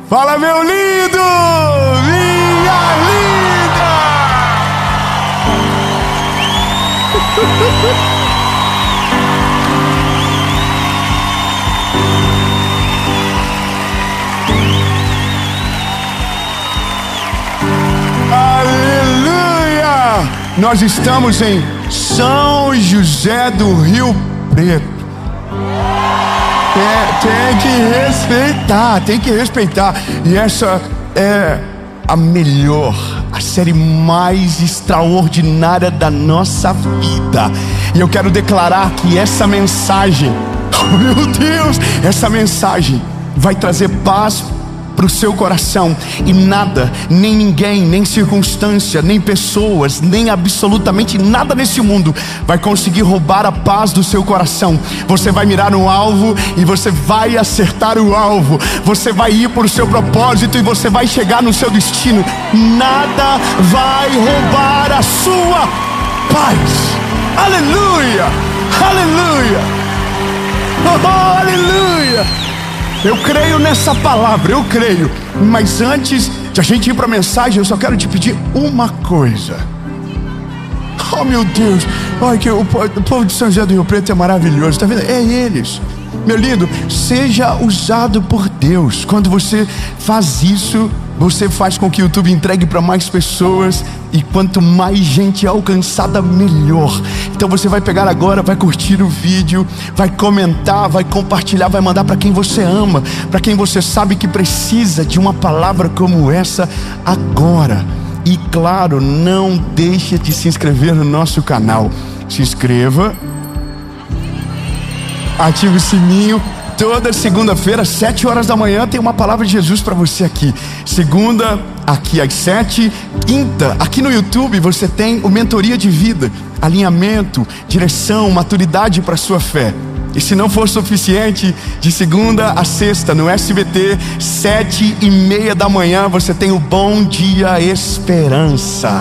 Fala, meu lindo! Minha linda! Aleluia! Nós estamos em São José do Rio Preto. Tem que respeitar. E essa é a melhor, a série mais extraordinária da nossa vida. E eu quero declarar que essa mensagem, oh meu Deus, essa mensagem vai trazer paz para o seu coração. E nada, nem ninguém, nem circunstância, nem pessoas, nem absolutamente nada nesse mundo vai conseguir roubar a paz do seu coração. Você vai mirar no alvo e você vai acertar o alvo. Você vai ir por seu propósito e você vai chegar no seu destino. Nada vai roubar a sua paz. Aleluia, aleluia, oh, aleluia. Eu creio nessa palavra, eu creio. Mas antes de a gente ir para a mensagem, eu só quero te pedir uma coisa. Oh meu Deus, olha que o povo de São José do Rio Preto é maravilhoso, tá vendo? É eles. Meu lindo, seja usado por Deus. Quando você faz isso, você faz com que o YouTube entregue para mais pessoas. E quanto mais gente alcançada, melhor. Então você vai pegar agora, vai curtir o vídeo, vai comentar, vai compartilhar, vai mandar para quem você ama, para quem você sabe que precisa de uma palavra como essa agora. E claro, não deixe de se inscrever no nosso canal. Se inscreva, ative o sininho. Toda segunda-feira, 7 horas da manhã, tem uma palavra de Jesus para você aqui. Segunda, aqui às 7. Quinta, aqui no YouTube, você tem o Mentoria de Vida. Alinhamento, direção, maturidade para a sua fé. E se não for suficiente, de segunda a sexta, no SBT, 7:30 da manhã, você tem o Bom Dia Esperança.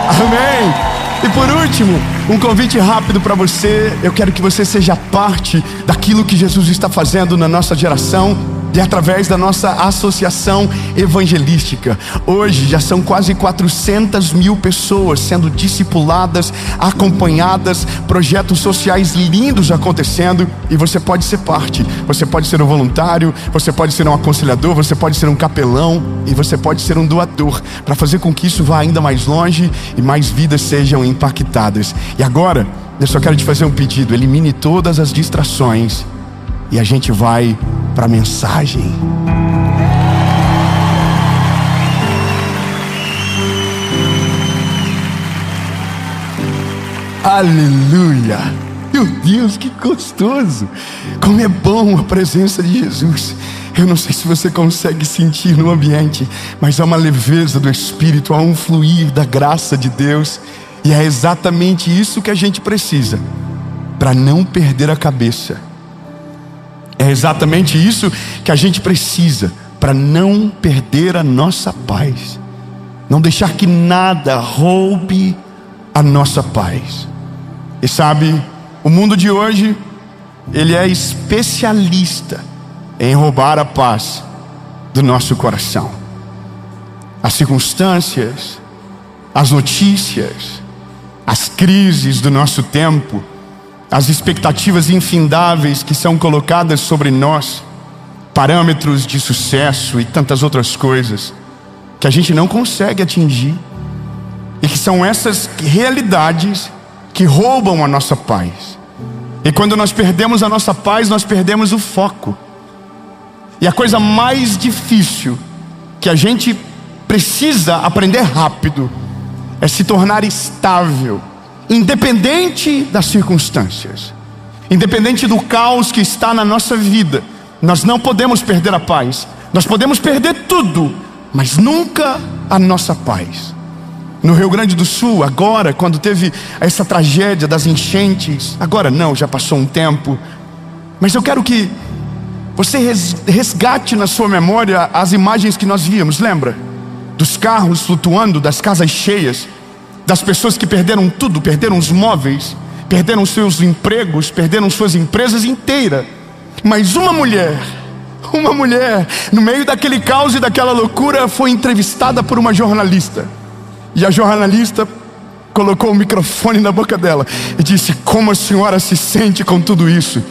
Amém! E por último, um convite rápido para você. Eu quero que você seja parte daquilo que Jesus está fazendo na nossa geração e através da nossa associação evangelística. Hoje já são quase 400 mil pessoas sendo discipuladas, acompanhadas, projetos sociais lindos acontecendo. E você pode ser parte. Você pode ser um voluntário, você pode ser um aconselhador, você pode ser um capelão e você pode ser um doador, para fazer com que isso vá ainda mais longe e mais vidas sejam impactadas. E agora, eu só quero te fazer um pedido: elimine todas as distrações e a gente vai para a mensagem. Aleluia! Meu Deus, que gostoso! Como é bom a presença de Jesus. Eu não sei se você consegue sentir no ambiente, mas há uma leveza do Espírito, há um fluir da graça de Deus. E é exatamente isso que a gente precisa para não perder a cabeça. É exatamente isso que a gente precisa para não perder a nossa paz. Não deixar que nada roube a nossa paz. E sabe, o mundo de hoje, ele é especialista em roubar a paz do nosso coração. As circunstâncias, as notícias, as crises do nosso tempo, as expectativas infindáveis que são colocadas sobre nós, parâmetros de sucesso e tantas outras coisas que a gente não consegue atingir, e que são essas realidades que roubam a nossa paz. E quando nós perdemos a nossa paz, nós perdemos o foco. E a coisa mais difícil que a gente precisa aprender rápido é se tornar estável, independente das circunstâncias, independente do caos que está na nossa vida. Nós não podemos perder a paz. Nós podemos perder tudo, mas nunca a nossa paz. No Rio Grande do Sul, agora, quando teve essa tragédia das enchentes, agora não, já passou um tempo, mas eu quero que você resgate na sua memória as imagens que nós víamos. Lembra? Dos carros flutuando, das casas cheias, das pessoas que perderam tudo, perderam os móveis, perderam seus empregos, perderam suas empresas inteiras. Mas uma mulher Uma mulher, no meio daquele caos e daquela loucura, foi entrevistada por uma jornalista. E a jornalista colocou o microfone na boca dela e disse: como a senhora se sente com tudo isso?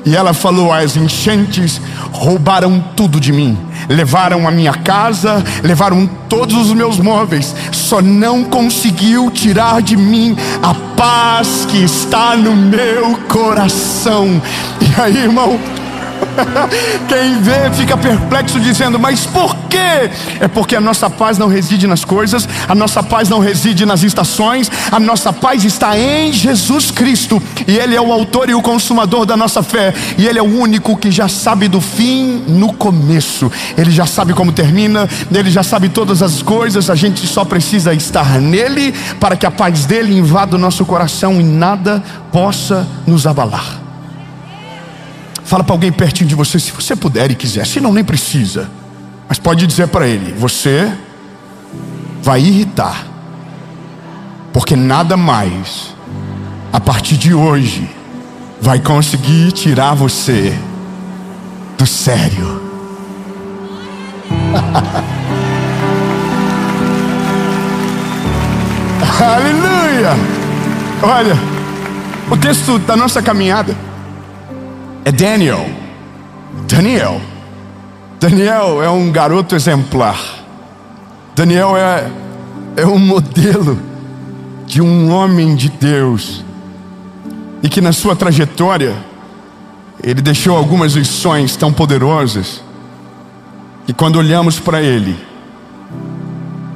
E ela falou: as enchentes roubaram tudo de mim, levaram a minha casa, levaram todos os meus móveis, só não conseguiu tirar de mim a paz que está no meu coração. E aí, irmão, quem vê fica perplexo dizendo: mas por quê? É porque a nossa paz não reside nas coisas, a nossa paz não reside nas estações, a nossa paz está em Jesus Cristo. E Ele é o autor e o consumador da nossa fé. E Ele é o único que já sabe do fim no começo. Ele já sabe como termina, Ele já sabe todas as coisas. A gente só precisa estar nele para que a paz dele invada o nosso coração e nada possa nos abalar. Fala para alguém pertinho de você, se você puder e quiser. Se não, nem precisa. Mas pode dizer para ele: você vai irritar, porque nada mais a partir de hoje vai conseguir tirar você do sério. Aleluia! Olha, o texto da nossa caminhada é Daniel. Daniel é um garoto exemplar. Daniel é um modelo de um homem de Deus, e que na sua trajetória ele deixou algumas lições tão poderosas que quando olhamos para ele,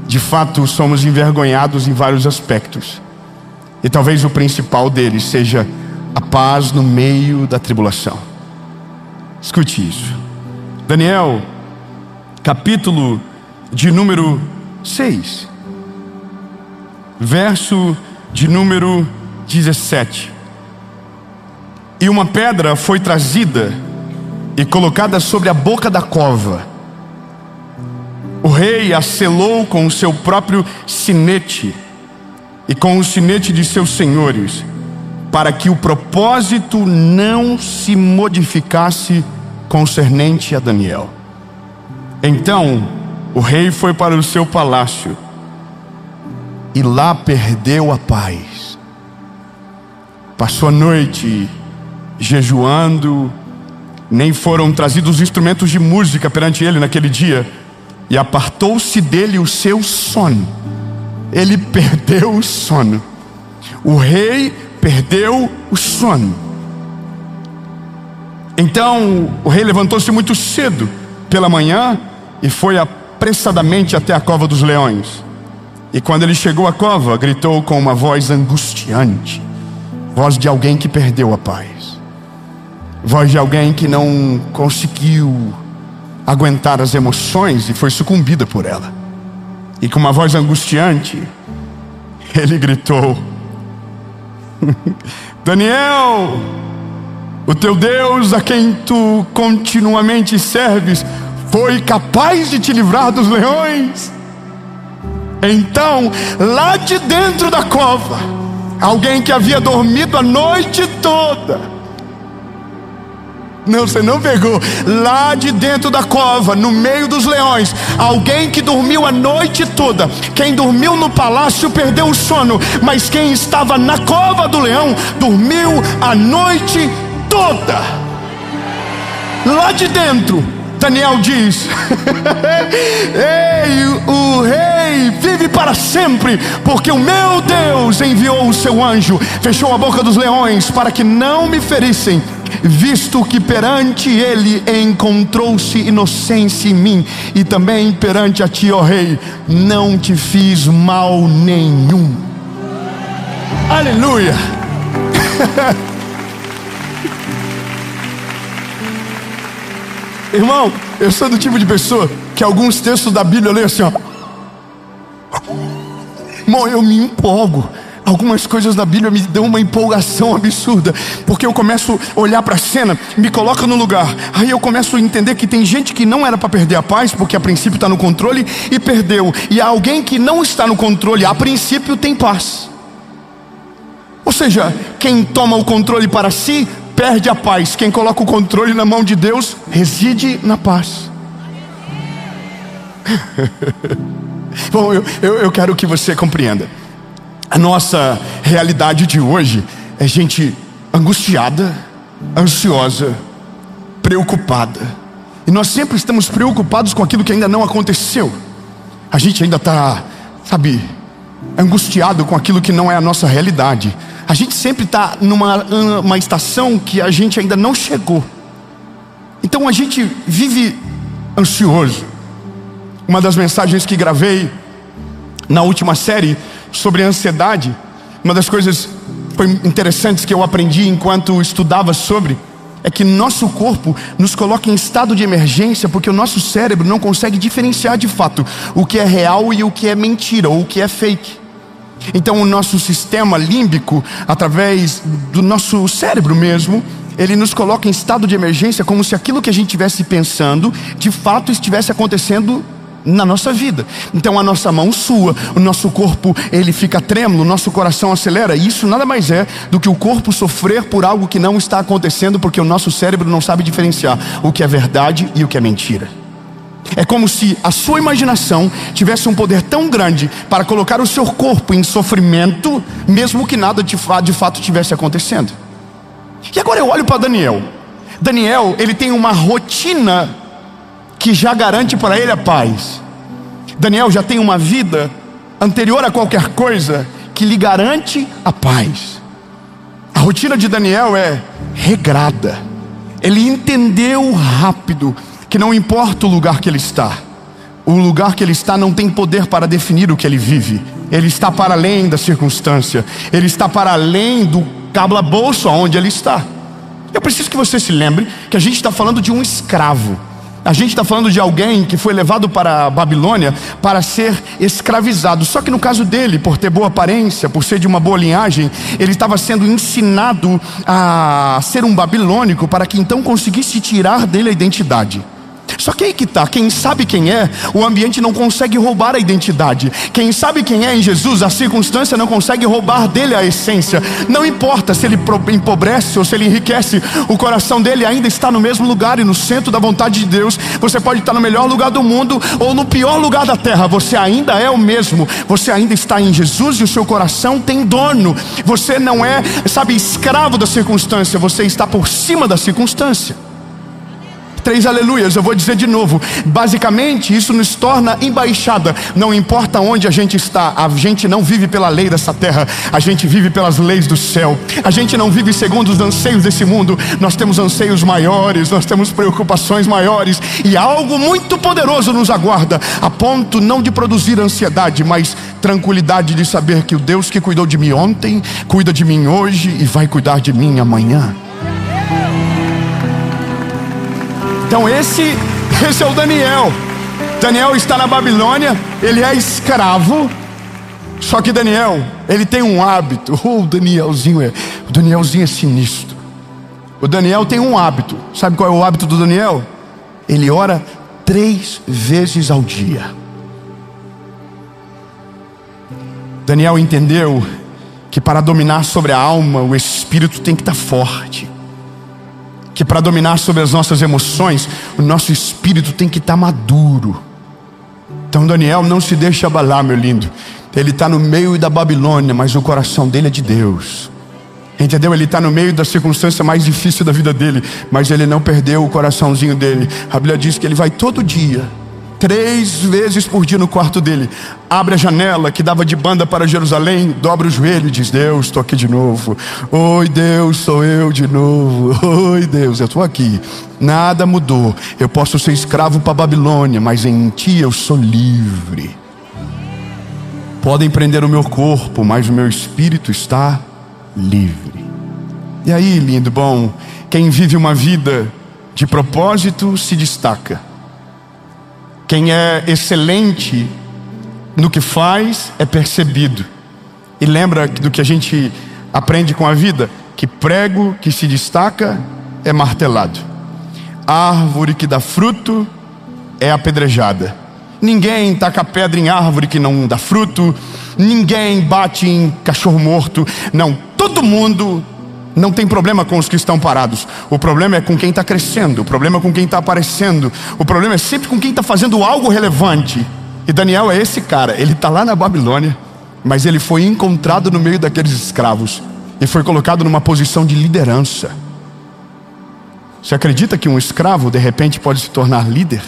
de fato somos envergonhados em vários aspectos. E talvez o principal deles seja a paz no meio da tribulação. Escute isso. Daniel, capítulo de número 6, verso de número 17. E uma pedra foi trazida e colocada sobre a boca da cova. O rei a selou com o seu próprio sinete e com o sinete de seus senhores, para que o propósito não se modificasse concernente a Daniel. Então o rei foi para o seu palácio e lá perdeu a paz. Passou a noite jejuando, nem foram trazidos instrumentos de música perante ele naquele dia, e apartou-se dele o seu sono. Ele perdeu o sono. O rei perdeu o sono. Então o rei levantou-se muito cedo pela manhã e foi apressadamente até a cova dos leões. E quando ele chegou à cova, gritou com uma voz angustiante, voz de alguém que perdeu a paz, voz de alguém que não conseguiu aguentar as emoções e foi sucumbida por ela. E com uma voz angustiante ele gritou: Daniel, o teu Deus, a quem tu continuamente serves, foi capaz de te livrar dos leões? Então, lá de dentro da cova, alguém que havia dormido a noite toda, não, você não pegou, lá de dentro da cova, no meio dos leões, alguém que dormiu a noite toda. Quem dormiu no palácio perdeu o sono, mas quem estava na cova do leão dormiu a noite toda. Lá de dentro, Daniel diz: ei, o rei vive para sempre, porque o meu Deus enviou o seu anjo, fechou a boca dos leões para que não me ferissem, visto que perante ele encontrou-se inocência em mim, e também perante a ti, ó rei, não te fiz mal nenhum. Aleluia. Irmão, eu sou do tipo de pessoa que alguns textos da Bíblia eu leio assim, ó. Irmão, eu me empolgo. Algumas coisas da Bíblia me dão uma empolgação absurda, porque eu começo a olhar para a cena, me coloca no lugar. Aí eu começo a entender que tem gente que não era para perder a paz, porque a princípio está no controle e perdeu. E há alguém que não está no controle, a princípio tem paz. Ou seja, quem toma o controle para si, perde a paz. Quem coloca o controle na mão de Deus reside na paz. Bom, eu quero que você compreenda. A nossa realidade de hoje é gente angustiada, ansiosa, preocupada. E nós sempre estamos preocupados com aquilo que ainda não aconteceu. A gente ainda está, angustiado com aquilo que não é a nossa realidade. A gente sempre está numa estação que a gente ainda não chegou. Então a gente vive ansioso. Uma das mensagens que gravei na última série sobre ansiedade, uma das coisas interessantes que eu aprendi enquanto estudava sobre, é que nosso corpo nos coloca em estado de emergência porque o nosso cérebro não consegue diferenciar de fato o que é real e o que é mentira, ou o que é fake. Então o nosso sistema límbico, através do nosso cérebro mesmo, ele nos coloca em estado de emergência, como se aquilo que a gente estivesse pensando de fato estivesse acontecendo na nossa vida. Então a nossa mão sua, o nosso corpo ele fica trêmulo, o nosso coração acelera. E isso nada mais é do que o corpo sofrer por algo que não está acontecendo, porque o nosso cérebro não sabe diferenciar o que é verdade e o que é mentira. É como se a sua imaginação tivesse um poder tão grande para colocar o seu corpo em sofrimento, mesmo que nada de fato estivesse acontecendo. E agora eu olho para Daniel. Daniel, ele tem uma rotina que já garante para ele a paz. Daniel já tem uma vida anterior a qualquer coisa que lhe garante a paz. A rotina de Daniel é regrada. Ele entendeu rápido que não importa o lugar que ele está, o lugar que ele está não tem poder para definir o que ele vive. Ele está para além da circunstância, ele está para além do calabouço onde ele está. Eu preciso que você se lembre que a gente está falando de um escravo. A gente está falando de alguém que foi levado para a Babilônia para ser escravizado. Só que no caso dele, por ter boa aparência, por ser de uma boa linhagem, ele estava sendo ensinado a ser um babilônico para que então conseguisse tirar dele a identidade. Só que aí que está, quem sabe quem é, o ambiente não consegue roubar a identidade. Quem sabe quem é em Jesus, a circunstância não consegue roubar dele a essência. Não importa se ele empobrece ou se ele enriquece, o coração dele ainda está no mesmo lugar e no centro da vontade de Deus. Você pode estar no melhor lugar do mundo ou no pior lugar da terra, você ainda é o mesmo. Você ainda está em Jesus e o seu coração tem dono. Você não é, escravo da circunstância, você está por cima da circunstância. 3 aleluias, eu vou dizer de novo. Basicamente isso nos torna embaixada. Não importa onde a gente está, a gente não vive pela lei dessa terra, a gente vive pelas leis do céu. A gente não vive segundo os anseios desse mundo. Nós temos anseios maiores, nós temos preocupações maiores, e algo muito poderoso nos aguarda, a ponto não de produzir ansiedade, mas tranquilidade de saber que o Deus que cuidou de mim ontem cuida de mim hoje e vai cuidar de mim amanhã. Então esse é o Daniel. Daniel está na Babilônia, ele é escravo. Só que Daniel, ele tem um hábito. O Danielzinho é sinistro. O Daniel tem um hábito. Sabe qual é o hábito do Daniel? Ele ora 3 vezes ao dia. Daniel entendeu que para dominar sobre a alma, o espírito tem que estar forte. Que para dominar sobre as nossas emoções, o nosso espírito tem que estar maduro. Então Daniel não se deixa abalar, meu lindo. Ele está no meio da Babilônia, mas o coração dele é de Deus. Entendeu? Ele está no meio da circunstância mais difícil da vida dele, mas ele não perdeu o coraçãozinho dele. A Bíblia diz que ele vai todo dia, 3 vezes por dia no quarto dele, abre a janela que dava de banda para Jerusalém, dobra o joelho e diz: Deus, estou aqui de novo. Oi Deus, sou eu de novo. Oi Deus, eu estou aqui. Nada mudou. Eu posso ser escravo para a Babilônia, mas em ti eu sou livre. Podem prender o meu corpo, mas o meu espírito está livre. E aí, lindo, bom, quem vive uma vida de propósito se destaca. Quem é excelente no que faz é percebido. E lembra do que a gente aprende com a vida? Que prego que se destaca é martelado. Árvore que dá fruto é apedrejada. Ninguém taca pedra em árvore que não dá fruto. Ninguém bate em cachorro morto. Não, todo mundo Não tem problema com os que estão parados. O problema é com quem está crescendo. O problema é com quem está aparecendo. O problema é sempre com quem está fazendo algo relevante. E Daniel é esse cara. Ele está lá na Babilônia, mas ele foi encontrado no meio daqueles escravos e foi colocado numa posição de liderança. Você acredita que um escravo de repente pode se tornar líder?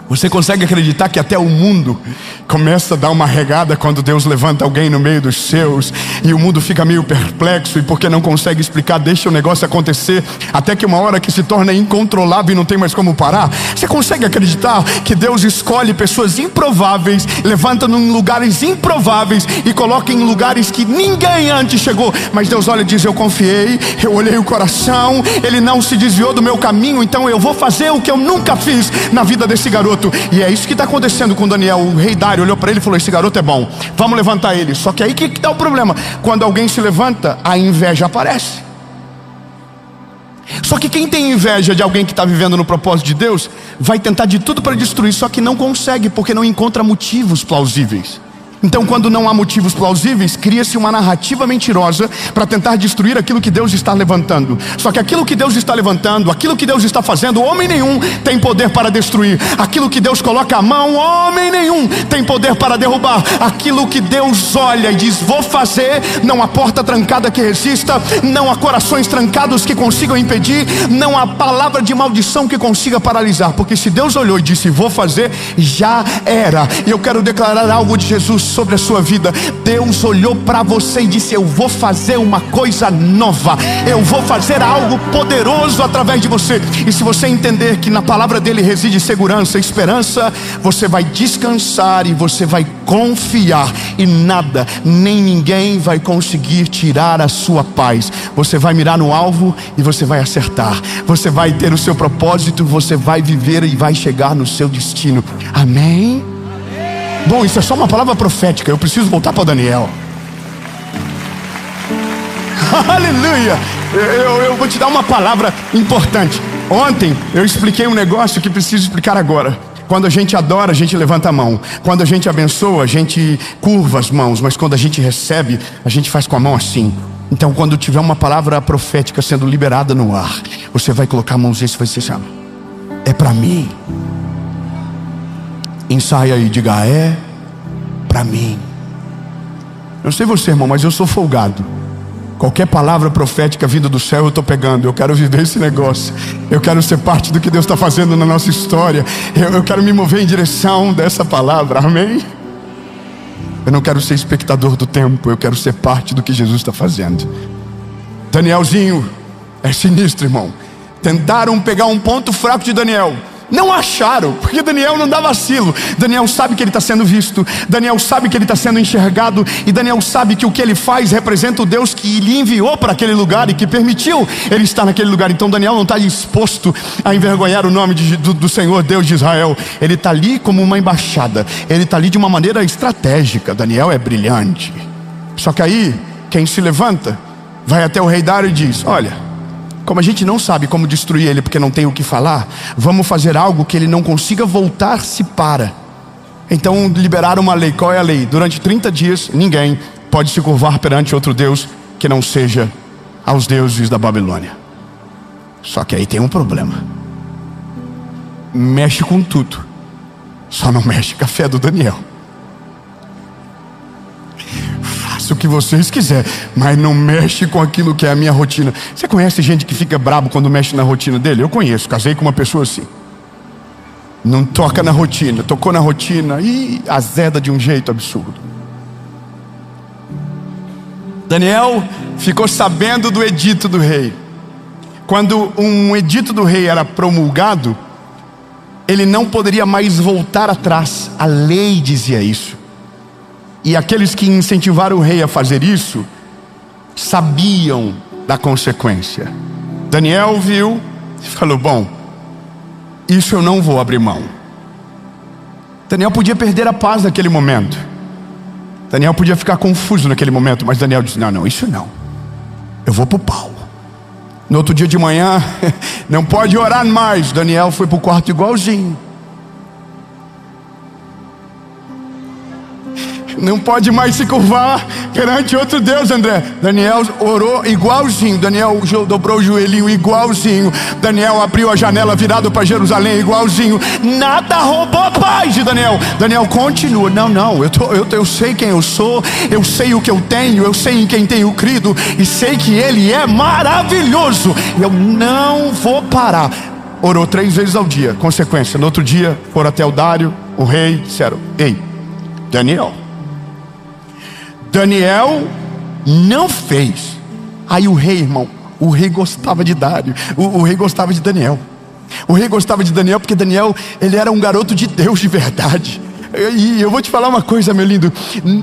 Você consegue acreditar que até o mundo começa a dar uma regada quando Deus levanta alguém no meio dos seus, e o mundo fica meio perplexo, e porque não consegue explicar, deixa o negócio acontecer, até que uma hora que se torna incontrolável e não tem mais como parar? Você consegue acreditar que Deus escolhe pessoas improváveis, levanta em lugares improváveis e coloca em lugares que ninguém antes chegou, mas Deus olha e diz: eu confiei, eu olhei o coração, ele não se desviou do meu caminho, então eu vou fazer o que eu nunca fiz na vida desse garoto. E é isso que está acontecendo com Daniel. O rei Dário olhou para ele e falou: esse garoto é bom, vamos levantar ele. Só que aí que está o problema? Quando alguém se levanta, a inveja aparece. Só que quem tem inveja de alguém que está vivendo no propósito de Deus, vai tentar de tudo para destruir, só que não consegue, porque não encontra motivos plausíveis. Então, quando não há motivos plausíveis, cria-se uma narrativa mentirosa para tentar destruir aquilo que Deus está levantando. Só que aquilo que Deus está levantando, aquilo que Deus está fazendo, homem nenhum tem poder para destruir. Aquilo que Deus coloca a mão, homem nenhum tem poder para derrubar. Aquilo que Deus olha e diz: vou fazer, não há porta trancada que resista, não há corações trancados que consigam impedir, não há palavra de maldição que consiga paralisar. Porque se Deus olhou e disse: vou fazer, já era. E eu quero declarar algo de Jesus sobre a sua vida. Deus olhou para você e disse: eu vou fazer uma coisa nova, eu vou fazer algo poderoso através de você. E se você entender que na palavra dele reside segurança, esperança, você vai descansar e você vai confiar, e nada, nem ninguém vai conseguir tirar a sua paz. Você vai mirar no alvo e você vai acertar, você vai ter o seu propósito, você vai viver e vai chegar no seu destino. Amém? Bom, isso é só uma palavra profética. Eu preciso voltar para Daniel. Aleluia. Eu vou te dar uma palavra importante. Ontem eu expliquei um negócio que preciso explicar agora. Quando a gente adora, a gente levanta a mão. Quando a gente abençoa, a gente curva as mãos. Mas quando a gente recebe, a gente faz com a mão assim. Então, quando tiver uma palavra profética sendo liberada no ar, você vai colocar a mãozinha e vai dizer assim: é para mim. Ensaia aí, diga: é para mim. Eu sei você, irmão, mas eu sou folgado. Qualquer palavra profética vinda do céu eu estou pegando. Eu quero viver esse negócio. Eu quero ser parte do que Deus está fazendo na nossa história. Eu quero me mover em direção dessa palavra, amém? Eu não quero ser espectador do tempo, eu quero ser parte do que Jesus está fazendo. Danielzinho é sinistro, irmão. Tentaram pegar um ponto fraco de Daniel, não acharam, porque Daniel não dá vacilo. Daniel sabe que ele está sendo visto, Daniel sabe que ele está sendo enxergado, e Daniel sabe que o que ele faz representa o Deus que lhe enviou para aquele lugar e que permitiu ele estar naquele lugar. Então Daniel não está disposto a envergonhar o nome do Senhor Deus de Israel. Ele está ali como uma embaixada, ele está ali de uma maneira estratégica. Daniel é brilhante. Só que aí quem se levanta vai até o rei Dário e diz: olha, como a gente não sabe como destruir ele porque não tem o que falar, vamos fazer algo que ele não consiga voltar-se para. Então liberaram uma lei. Qual é a lei? Durante 30 dias ninguém pode se curvar perante outro Deus que não seja aos deuses da Babilônia. Só que aí tem um problema. Mexe com tudo, só não mexe com a fé do Daniel. O que vocês quiserem, mas não mexe com aquilo que é a minha rotina. Você conhece gente que fica brabo quando mexe na rotina dele? Eu conheço, casei com uma pessoa assim. Não toca na rotina, tocou na rotina e azeda de um jeito absurdo. Daniel ficou sabendo do edito do rei. Quando um edito do rei era promulgado, ele não poderia mais voltar atrás. A lei dizia isso. E aqueles que incentivaram o rei a fazer isso sabiam da consequência. Daniel viu e falou: bom, isso eu não vou abrir mão. Daniel podia perder a paz naquele momento. Daniel podia ficar confuso naquele momento. Mas Daniel disse: não, isso não. Eu vou para o pau. No outro dia de manhã, não pode orar mais. Daniel foi para o quarto igualzinho. Não pode mais se curvar, perante outro Deus, André. Daniel orou igualzinho. Daniel dobrou o joelhinho igualzinho. Daniel abriu a janela virado para Jerusalém igualzinho. Nada roubou a paz de Daniel. Daniel continua: não, eu sei quem eu sou, eu sei o que eu tenho, eu sei em quem tenho crido, e sei que Ele é maravilhoso. Eu não vou parar. Orou 3 vezes ao dia. Consequência, no outro dia foram até o Dário, o rei, disseram: ei, Daniel não fez. Aí o rei, irmão, o rei gostava de Dário, o rei gostava de Daniel. O rei gostava de Daniel porque Daniel, ele era um garoto de Deus de verdade. E eu vou te falar uma coisa, meu lindo.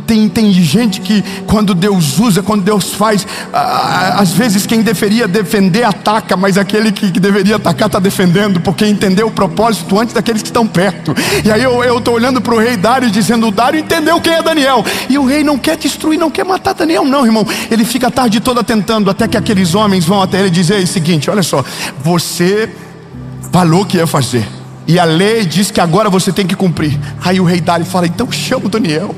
Tem gente que quando Deus usa, quando Deus faz, às vezes quem deveria defender ataca, mas aquele que deveria atacar está defendendo, porque entendeu o propósito antes daqueles que estão perto. E aí eu estou olhando para o rei Dário dizendo: o Dário entendeu quem é Daniel. E o rei não quer destruir, não quer matar Daniel, não, irmão. Ele fica a tarde toda tentando, até que aqueles homens vão até ele dizer o seguinte: olha só, você falou que ia fazer, e a lei diz que agora você tem que cumprir. Aí o rei Dário fala: então chama o Daniel.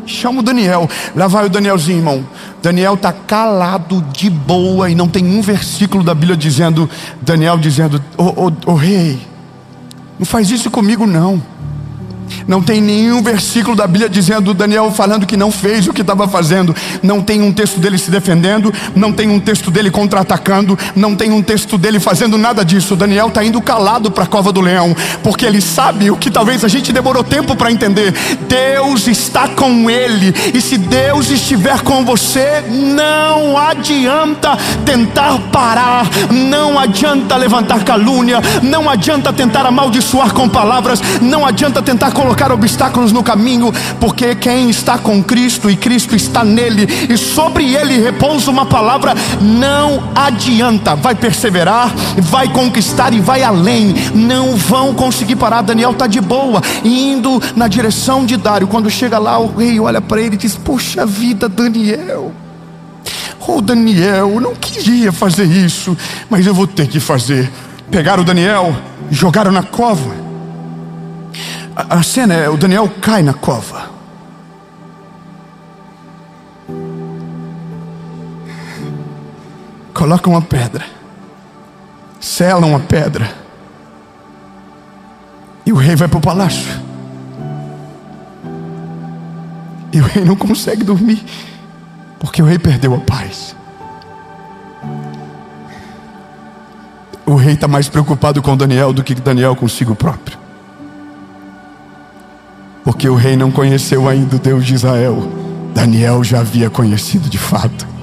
Chama o Daniel. Lá vai o Danielzinho, irmão. Daniel está calado, de boa, e não tem um versículo da Bíblia dizendo, Daniel dizendo: ô rei, não faz isso comigo não. Não tem nenhum versículo da Bíblia dizendo Daniel falando que não fez o que estava fazendo. Não tem um texto dele se defendendo, não tem um texto dele contra-atacando, não tem um texto dele fazendo nada disso. Daniel está indo calado para a cova do leão, porque ele sabe o que talvez a gente demorou tempo para entender: Deus está com ele. E se Deus estiver com você, não adianta tentar parar, não adianta levantar calúnia, não adianta tentar amaldiçoar com palavras, não adianta tentar colocar obstáculos no caminho, porque quem está com Cristo e Cristo está nele, e sobre ele repousa uma palavra, não adianta. Vai perseverar, vai conquistar e vai além. Não vão conseguir parar. Daniel está de boa, indo na direção de Dário. Quando chega lá, o rei olha para ele e diz: poxa vida, Daniel, Daniel, eu não queria fazer isso, mas eu vou ter que fazer. Pegaram o Daniel, jogaram na cova. A cena é: o Daniel cai na cova. Colocam uma pedra, selam a pedra, e o rei vai para o palácio. E o rei não consegue dormir, porque o rei perdeu a paz. O rei está mais preocupado com Daniel do que Daniel consigo próprio, porque o rei não conheceu ainda o Deus de Israel. Daniel já havia conhecido de fato.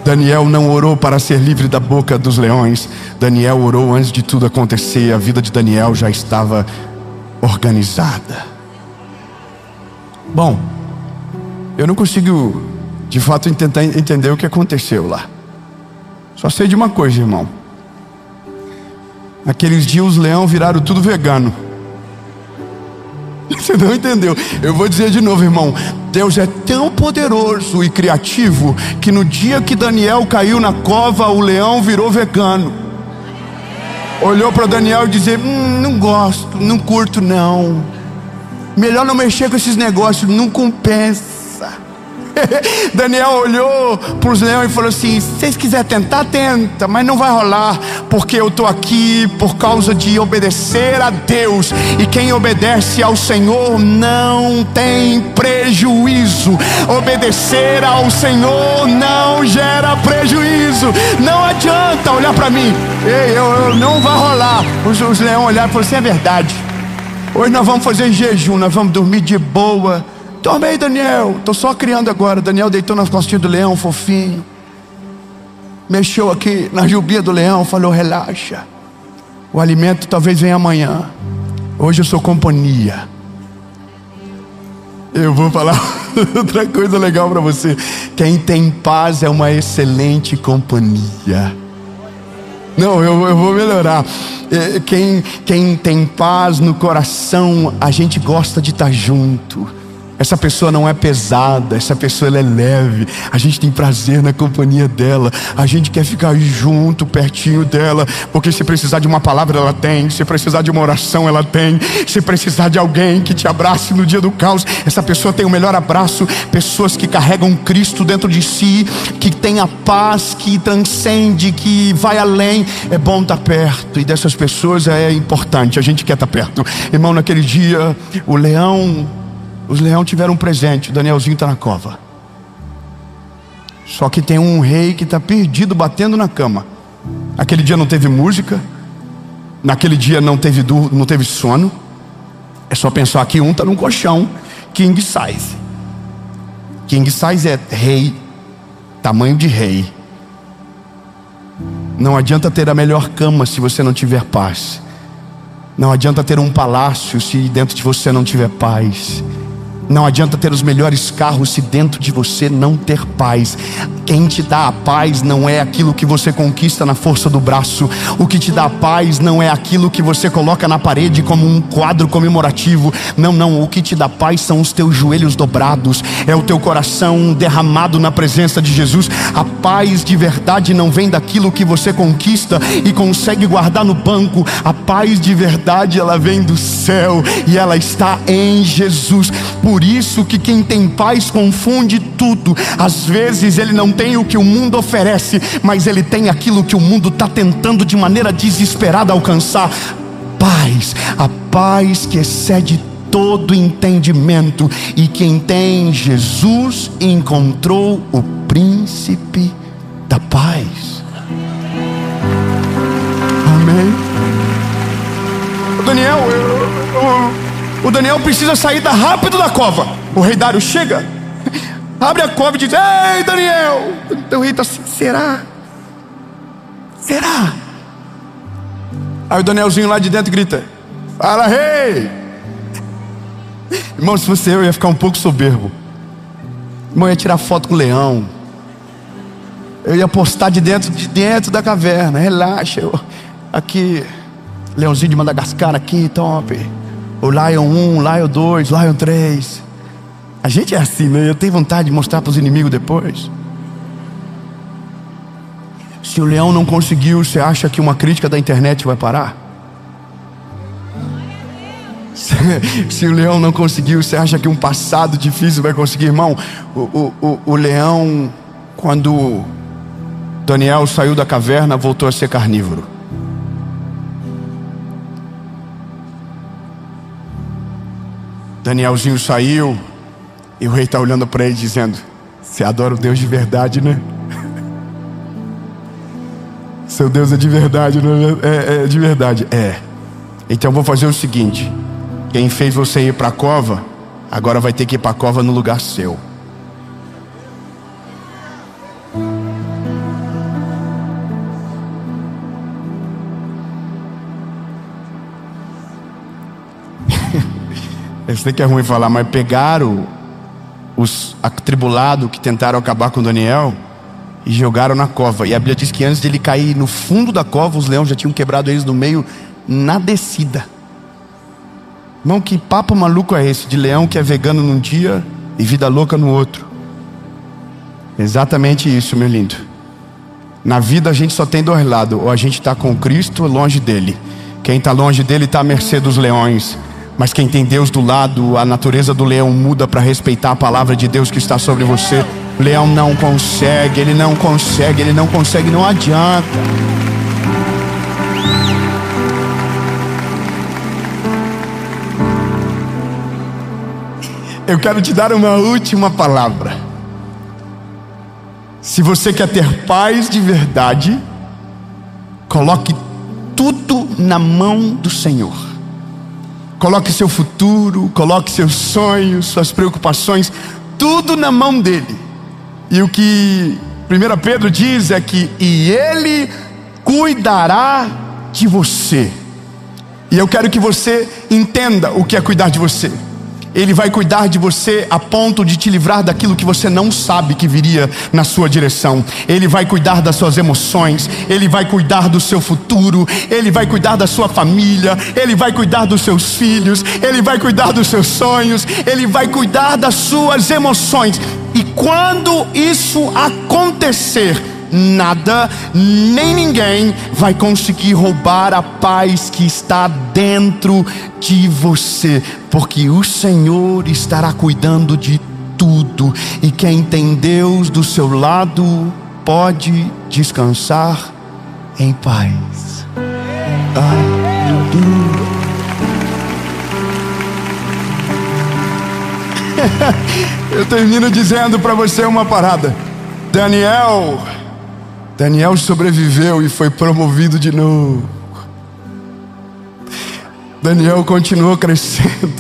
Daniel não orou para ser livre da boca dos leões. Daniel orou antes de tudo acontecer. A vida de Daniel já estava organizada. Bom, eu não consigo de fato entender o que aconteceu lá. Só sei de uma coisa, irmão: naqueles dias os leões viraram tudo vegano. Você não entendeu? Eu vou dizer de novo, irmão. Deus é tão poderoso e criativo que no dia que Daniel caiu na cova, o leão virou vegano. Olhou para Daniel e disse: não gosto, não curto não. Melhor não mexer com esses negócios, não compensa. Daniel olhou para os leões e falou assim: se vocês quiserem tentar, tenta, mas não vai rolar, porque eu estou aqui por causa de obedecer a Deus, e quem obedece ao Senhor não tem prejuízo. Obedecer ao Senhor não gera prejuízo. Não adianta olhar para mim: ei, eu não vai rolar. Os leões olharam e falaram assim: é verdade, hoje nós vamos fazer jejum, nós vamos dormir de boa. Dorme aí, Daniel, estou só criando agora. Daniel deitou nas costinhas do leão, fofinho, mexeu aqui na jubinha do leão, falou: relaxa, o alimento talvez venha amanhã, hoje eu sou companhia. Eu vou falar outra coisa legal para você: quem tem paz é uma excelente companhia. Não, eu vou melhorar. Quem tem paz no coração, a gente gosta de estar junto. Essa pessoa não é pesada, essa pessoa ela é leve. A gente tem prazer na companhia dela. A gente quer ficar junto, pertinho dela, porque se precisar de uma palavra ela tem, se precisar de uma oração ela tem, se precisar de alguém que te abrace no dia do caos, essa pessoa tem o melhor abraço. Pessoas que carregam Cristo dentro de si, que tem a paz que transcende, que vai além. É bom estar perto, e dessas pessoas é importante, a gente quer estar perto. Irmão, naquele dia os leões tiveram um presente. O Danielzinho está na cova. Só que tem um rei que está perdido, batendo na cama. Aquele dia não teve música. Naquele dia não teve sono. É só pensar que um está num colchão king size. King size é rei, tamanho de rei. Não adianta ter a melhor cama se você não tiver paz. Não adianta ter um palácio se dentro de você não tiver paz. Não adianta ter os melhores carros se dentro de você não ter paz. Quem te dá a paz não é aquilo que você conquista na força do braço. O que te dá a paz não é aquilo que você coloca na parede como um quadro comemorativo. Não, o que te dá paz são os teus joelhos dobrados. É o teu coração derramado na presença de Jesus. A paz de verdade não vem daquilo que você conquista e consegue guardar no banco. A paz de verdade, ela vem do céu e ela está em Jesus. Por isso que quem tem paz confunde tudo. Às vezes ele não tem o que o mundo oferece, mas ele tem aquilo que o mundo está tentando de maneira desesperada alcançar. Paz, a paz que excede todo entendimento. E quem tem Jesus encontrou o príncipe da paz. Amém. O Daniel precisa sair rápido da cova. O rei Dário chega, abre a cova e diz: ei, Daniel. O rei está assim: será? Aí o Danielzinho lá de dentro grita: fala, rei. Irmão, se fosse eu ia ficar um pouco soberbo. Irmão, eu ia tirar foto com o leão. Eu ia postar de dentro da caverna. Relaxa, aqui, leãozinho de Madagascar aqui, top. O Lion 1, Lion 2, Lion 3. A gente é assim, né? Eu tenho vontade de mostrar para os inimigos depois. Se o leão não conseguiu, você acha que uma crítica da internet vai parar? Se o leão não conseguiu, você acha que um passado difícil vai conseguir? Irmão, o leão, quando Daniel saiu da caverna, voltou a ser carnívoro. Danielzinho saiu e o rei está olhando para ele dizendo: você adora o Deus de verdade, né? Seu Deus é de verdade, não é? É de verdade, é. Então vou fazer o seguinte: quem fez você ir para a cova, agora vai ter que ir para a cova no lugar seu. Eu sei que é ruim falar, mas pegaram os atribulados que tentaram acabar com Daniel e jogaram na cova. E a Bíblia diz que antes de ele cair no fundo da cova, os leões já tinham quebrado eles no meio, na descida. Irmão, que papo maluco é esse de leão que é vegano num dia e vida louca no outro? Exatamente isso, meu lindo. Na vida a gente só tem dois lados: ou a gente está com Cristo ou longe dele. Quem está longe dele está à mercê dos leões. Mas quem tem Deus do lado, a natureza do leão muda para respeitar a palavra de Deus que está sobre você. O leão não consegue, ele não consegue, não adianta. Eu quero te dar uma última palavra. Se você quer ter paz de verdade, coloque tudo na mão do Senhor. Coloque seu futuro, coloque seus sonhos, suas preocupações, tudo na mão dele. E o que 1 Pedro diz é que ele cuidará de você. E eu quero que você entenda o que é cuidar de você. Ele vai cuidar de você a ponto de te livrar daquilo que você não sabe que viria na sua direção. Ele vai cuidar das suas emoções, Ele vai cuidar do seu futuro, Ele vai cuidar da sua família, Ele vai cuidar dos seus filhos, Ele vai cuidar dos seus sonhos, Ele vai cuidar das suas emoções. E quando isso acontecer, nada, nem ninguém vai conseguir roubar a paz que está dentro de você, porque o Senhor estará cuidando de tudo, e quem tem Deus do seu lado pode descansar em paz. Eu termino dizendo para você uma parada. Daniel sobreviveu e foi promovido de novo. Daniel continuou crescendo.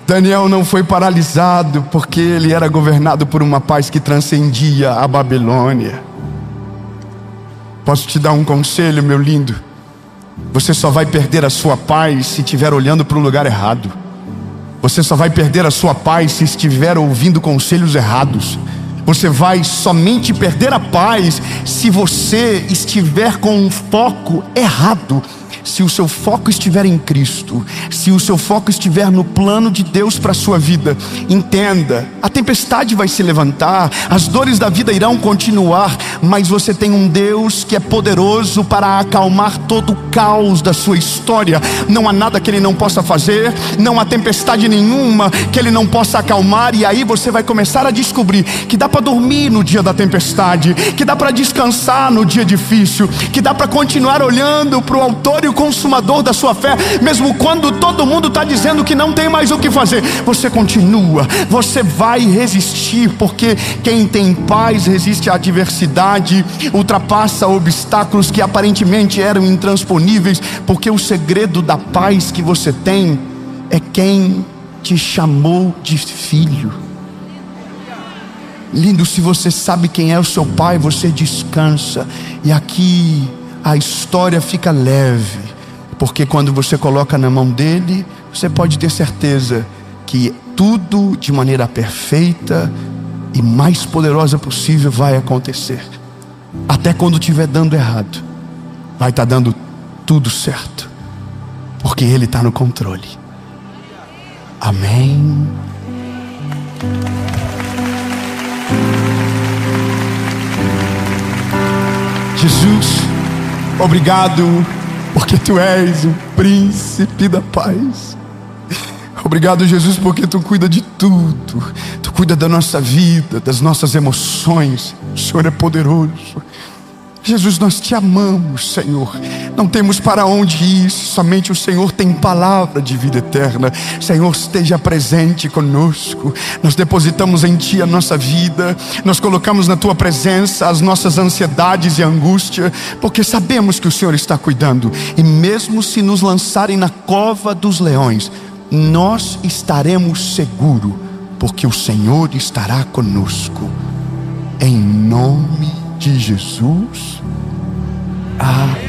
Daniel não foi paralisado, porque ele era governado por uma paz que transcendia a Babilônia. Posso te dar um conselho, meu lindo? Você só vai perder a sua paz se estiver olhando para o lugar errado. Você só vai perder a sua paz se estiver ouvindo conselhos errados. Você vai somente perder a paz se você estiver com um foco errado. Se o seu foco estiver em Cristo, se o seu foco estiver no plano de Deus para a sua vida, entenda, a tempestade vai se levantar, as dores da vida irão continuar, mas você tem um Deus que é poderoso para acalmar todo o caos da sua história. Não há nada que Ele não possa fazer, não há tempestade nenhuma que Ele não possa acalmar. E aí você vai começar a descobrir que dá para dormir no dia da tempestade, que dá para descansar no dia difícil, que dá para continuar olhando para o autor e o consumador da sua fé, mesmo quando todo mundo está dizendo que não tem mais o que fazer. Você continua, você vai resistir, porque quem tem paz resiste à adversidade, ultrapassa obstáculos que aparentemente eram intransponíveis, porque o segredo da paz que você tem é quem te chamou de filho. Lindo, se você sabe quem é o seu pai, você descansa. E aqui a história fica leve, porque quando você coloca na mão dele, você pode ter certeza que tudo de maneira perfeita e mais poderosa possível vai acontecer. Até quando estiver dando errado, vai estar dando tudo certo, porque Ele está no controle. Amém. Jesus, obrigado, porque Tu és o príncipe da paz. Obrigado, Jesus, porque Tu cuida de tudo. Tu cuida da nossa vida, das nossas emoções. O Senhor é poderoso. Jesus, nós Te amamos, Senhor. Não temos para onde ir, somente o Senhor tem palavra de vida eterna. Senhor, esteja presente conosco. Nós depositamos em Ti a nossa vida, nós colocamos na Tua presença as nossas ansiedades e angústia, porque sabemos que o Senhor está cuidando. E mesmo se nos lançarem na cova dos leões, nós estaremos seguros, porque o Senhor estará conosco. Em nome de Jesus. Amém.